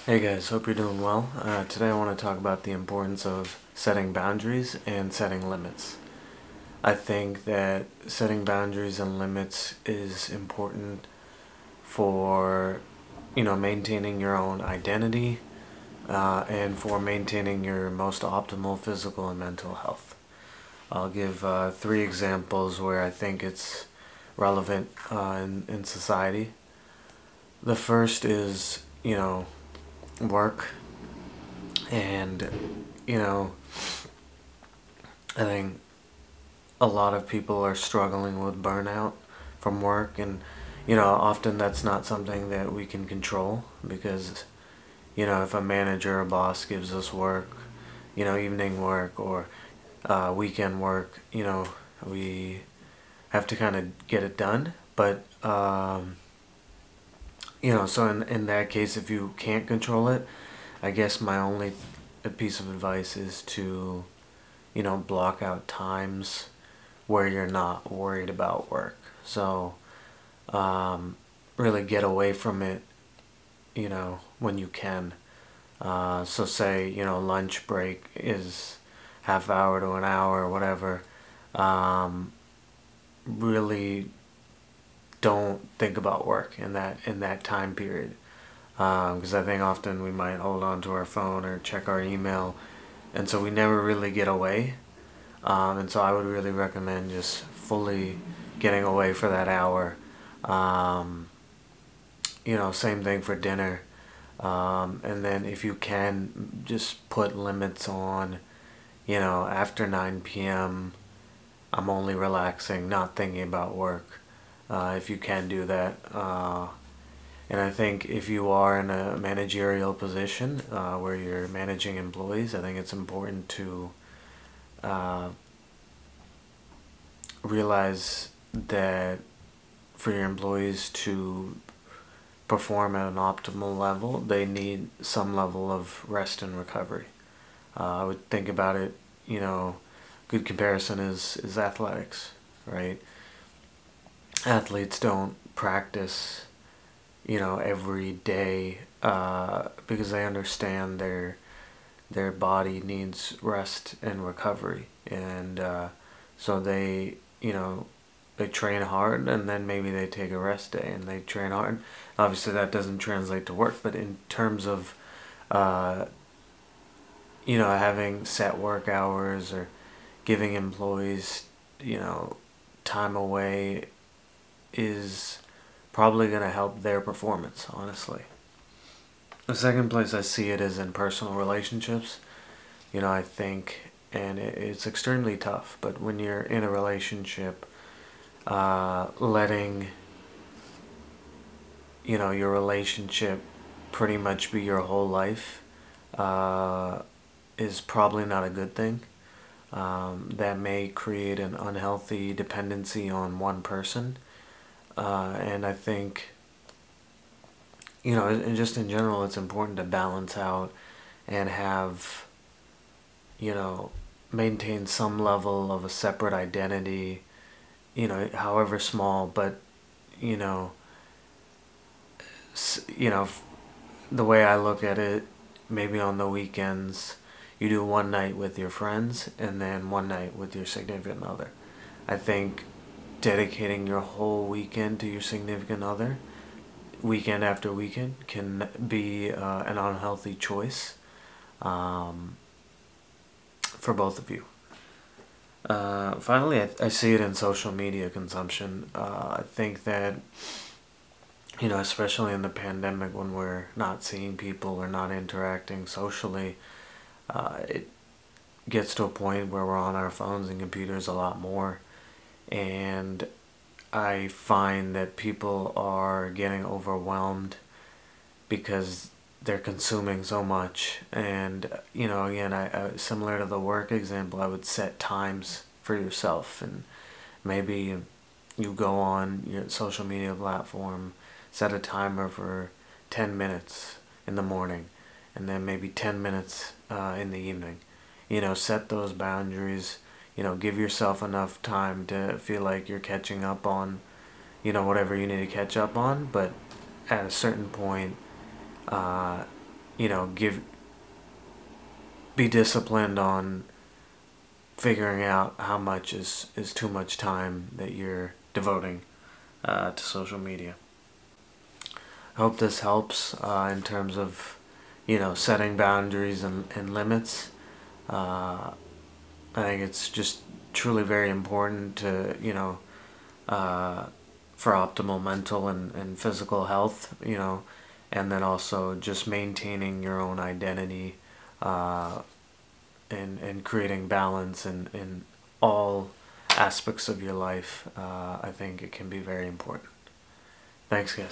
Hey guys, hope you're doing well. Today I want to talk about the importance of setting boundaries and setting limits. I think that setting boundaries and limits is important for, maintaining your own identity and for maintaining your most optimal physical and mental health. I'll give three examples where I think it's relevant in society. The first is, work. And, you know, I think a lot of people are struggling with burnout from work. And, often that's not something that we can control because, if a manager or boss gives us work, evening work or weekend work, we have to kind of get it done. But, so in that case, if you can't control it, I guess my only piece of advice is to, block out times where you're not worried about work. So, really get away from it, when you can. So say, lunch break is half hour to an hour or whatever. Um, Really don't think about work in that time period. Because I think often we might hold on to our phone or check our email, and so we never really get away. And so I would really recommend just fully getting away for that hour. Um, Same thing for dinner. And then if you can, just put limits on, after 9 p.m., I'm only relaxing, not thinking about work. If you can do that. And I think if you are in a managerial position where you're managing employees, I think it's important to uh, realize that for your employees to perform at an optimal level, they need some level of rest and recovery. I would think about it, good comparison is athletics, right? Athletes don't practice, every day because they understand their body needs rest and recovery, and so they train hard and then maybe they take a rest day and they train hard. Obviously, that doesn't translate to work, but in terms of uh, having set work hours or giving employees, time away is probably going to help their performance, honestly. The second place I see it is in personal relationships. I think, and it's extremely tough, but when you're in a relationship, letting, your relationship pretty much be your whole life is probably not a good thing. That may create an unhealthy dependency on one person. And I think, and just in general, it's important to balance out and have, you know, maintain some level of a separate identity, however small, but, you know, s- you know, f- the way I look at it, maybe on the weekends, you do one night with your friends and then one night with your significant other. I think dedicating your whole weekend to your significant other, weekend after weekend, can be an unhealthy choice um, for both of you. Finally, I see it in social media consumption. I think that, especially in the pandemic when we're not seeing people, we're not interacting socially, it gets to a point where we're on our phones and computers a lot more. And I find that people are getting overwhelmed because they're consuming so much. And, again, similar to the work example, I would set times for yourself. And maybe you go on your social media platform, set a timer for 10 minutes in the morning, and then maybe 10 minutes in the evening. Set those boundaries. Give yourself enough time to feel like you're catching up on, whatever you need to catch up on. But at a certain point, uh, be disciplined on figuring out how much is too much time that you're devoting to social media. I hope this helps in terms of, setting boundaries and limits. I think it's just truly very important to, for optimal mental and physical health, and then also just maintaining your own identity and creating balance in all aspects of your life. I think it can be very important. Thanks, guys.